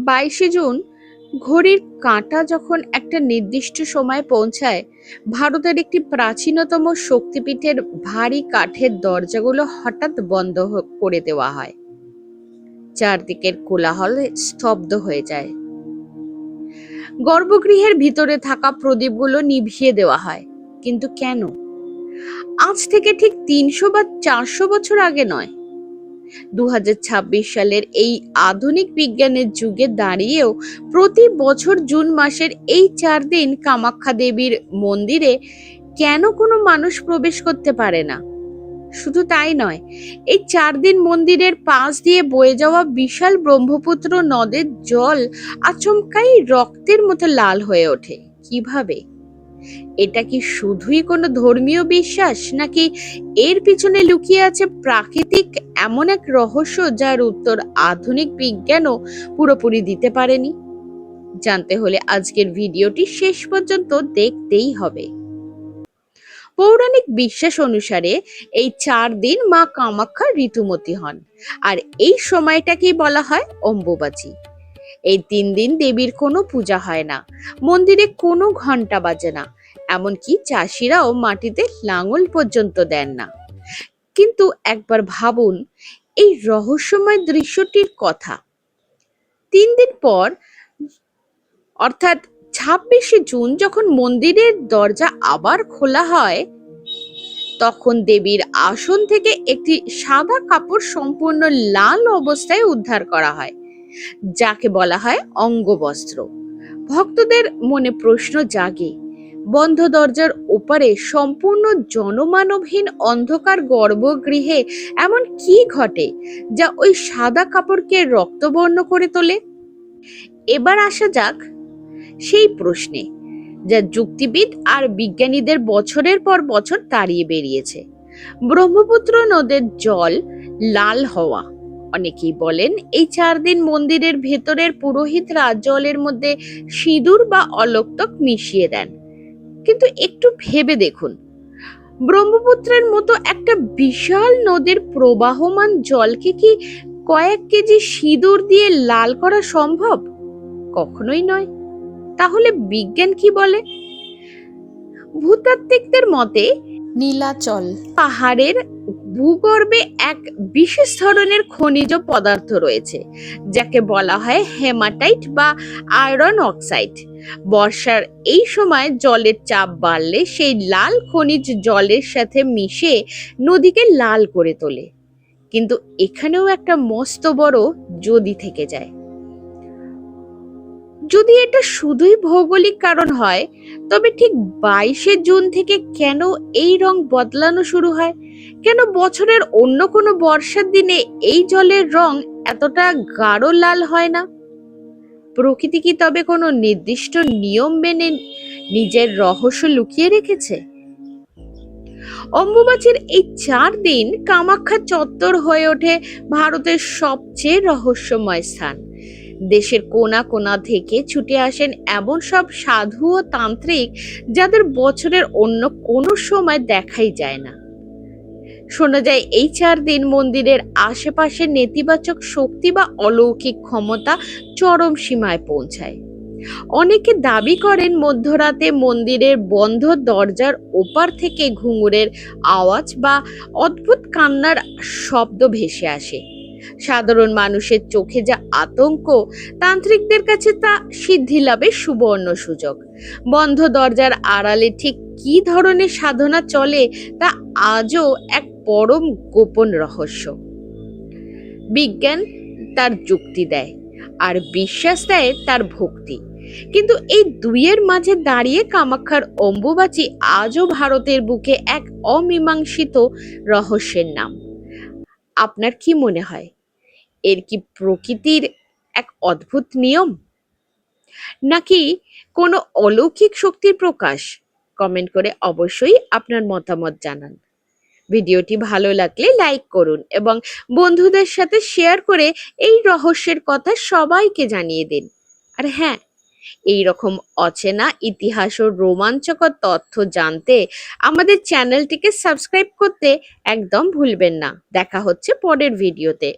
22শে June ঘড়ির কাঁটা যখন একটা নির্দিষ্ট সময়ে পৌঁছায়, ভারতের একটি প্রাচীনতম শক্তিপীঠের ভারী কাঠের দরজাগুলো হঠাৎ বন্ধ করে দেওয়া হয়। চারদিকের কোলাহল স্তব্ধ হয়ে যায়। গর্ভগৃহের ভিতরে থাকা প্রদীপগুলো নিভিয়ে দেওয়া হয়। কিন্তু কেন? আজ থেকে ঠিক 300 বা 400 বছর আগে নয়। 2026 সালের এই আধুনিক বিজ্ঞানের যুগে দাঁড়িয়েও প্রতি বছর জুন মাসের এই 4 দিন কামাখ্যা দেবীর মন্দিরে কেন কোনো মানুষ প্রবেশ করতে পারে না? শুধু তাই নয়, এই 4 দিন মন্দিরের পাশ দিয়ে বয়ে যাওয়া বিশাল ব্রহ্মপুত্র নদের জল আচমকাই রক্তের মতো লাল হয়ে ওঠে কিভাবে? এটা কি শুধুই কোনো ধর্মীয় বিশ্বাস, নাকি এর পিছনে লুকিয়ে আছে প্রাকৃতিক এমন এক রহস্য যার উত্তর আধুনিক বিজ্ঞানও পুরোপুরি দিতে পারেনি? জানতে হলে আজকের ভিডিওটি শেষ পর্যন্ত দেখতেই হবে। পৌরাণিক বিশ্বাস অনুসারে এই 4 দিন মা কামাখ্যা ঋতুমতী হন, আর এই সময়টাকেই বলা হয় অম্বুবাচী। এই 3 দিন দেবীর কোনো পূজা হয় না, মন্দিরে কোনো ঘন্টা বাজে না, এমনকি চাষিরাও মাটিতে লাঙল পর্যন্ত দেন না। কিন্তু একবার ভাবুন এই রহস্যময় দৃশ্যটির কথা। 3 দিন পর, অর্থাৎ 26শে জুন, যখন মন্দিরের দরজা আবার খোলা হয়, তখন দেবীর আসন থেকে একটি সাদা কাপড় সম্পূর্ণ লাল অবস্থায় উদ্ধার করা হয়, যাকে বলা হয় অঙ্গবস্ত্র। ভক্তদের মনে প্রশ্ন জাগে, বন্ধ দরজার ওপারে সম্পূর্ণ জনমানবহীন অন্ধকার গর্ভগৃহে এমন কি ঘটে যা ওই সাদা কাপড়কে রক্তবর্ণ করে তোলে? এবার আসা যাক সেই প্রশ্নে, যা যুক্তিবিদ আর বিজ্ঞানীদের বছরের পর বছর তাড়িয়ে বেরিয়েছে। ব্রহ্মপুত্র নদের জল লাল হওয়া। অনেকেই বলেন এই 4 দিন মন্দিরের ভেতরের পুরোহিতরা জলের মধ্যে সিঁদুর বা অলক্তক মিশিয়ে দেন। কিন্তু একটু ভেবে দেখুন, ব্রহ্মপুত্রের মতো একটা বিশাল নদীর প্রবাহমান জলকে কি কয়েক কেজি সিঁদুর দিয়ে লাল করা সম্ভব? কখনোই নয়। তাহলে বিজ্ঞান কি বলে? ভূতাত্ত্বিকদের মতে নীলাচল পাহাড়ের ভূগর্ভে এক বিশেষ ধরনের খনিজ পদার্থ রয়েছে, যাকে বলা হয় হেমাটাইট বা আয়রন অক্সাইড। বর্ষার এই সময় জলের চাপ বাড়লে সেই লাল খনিজ জলের সাথে মিশে নদীকে লাল করে তোলে। কিন্তু এখানেও একটা মস্ত বড় যদি থেকে যায়। যদি এটা শুধুই ভৌগোলিক কারণ হয়, তবে ঠিক 22শে জুন থেকে কেন এই রং বদলানো শুরু হয়? কেন বছরের অন্য কোনো বর্ষার দিনে এই জলের রং এতটা গাঢ় লাল হয় না? প্রকৃতি কি তবে কোনো নির্দিষ্ট নিয়ম মেনে নিজের রহস্য লুকিয়ে রেখেছে? অম্বুবাচীর এই 4 দিন কামাখ্যা চত্বর হয়ে ওঠে ভারতের সবচেয়ে রহস্যময় স্থান। দেশের কোনা কোনা থেকে ছুটে আসেন এমন সব সাধু ও তান্ত্রিক যাদের বছরের অন্য কোনো সময় দেখাই যায় না। শোনা যায় এই 4 দিন মন্দিরের আশেপাশে নেতিবাচক শক্তি বা অলৌকিক ক্ষমতা চরম সীমায় পৌঁছায়। অনেকে দাবি করেন মধ্যরাতে মন্দিরের বন্ধ দরজার ওপার থেকে ঘুঙুরের আওয়াজ বা অদ্ভুত কান্নার শব্দ ভেসে আসে। সাধারণ মানুষের চোখে যা আতঙ্ক, তান্ত্রিকদের কাছে তা সিদ্ধি লাভের সুবর্ণ সুযোগ। বন্ধ দরজার আড়ালে ঠিক কি ধরনের সাধনা চলে তা আজও এক পরম গোপন রহস্য। বিজ্ঞান তার যুক্তি দেয়, আর বিশ্বাস দেয় তার ভক্তি। কিন্তু এই দুইয়ের মাঝে দাঁড়িয়ে কামাখ্যার অম্বুবাচী আজও ভারতের বুকে এক অমীমাংসিত রহস্যের নাম। আপনার কি মনে হয়, এর কি প্রকৃতির এক অদ্ভুত নিয়ম, নাকি কোনো অলৌকিক শক্তির প্রকাশ? কমেন্ট করে অবশ্যই আপনার মতামত জানান। ভিডিওটি ভালো লাগলে লাইক করুন এবং বন্ধুদের সাথে শেয়ার করে এই রহস্যের কথা সবাইকে জানিয়ে দিন। আর হ্যাঁ, এই রকম অচেনা ইতিহাস ও রোমাঞ্চকর তথ্য জানতে আমাদের চ্যানেলটিকে সাবস্ক্রাইব করতে একদম ভুলবেন না। দেখা হচ্ছে পরের ভিডিওতে।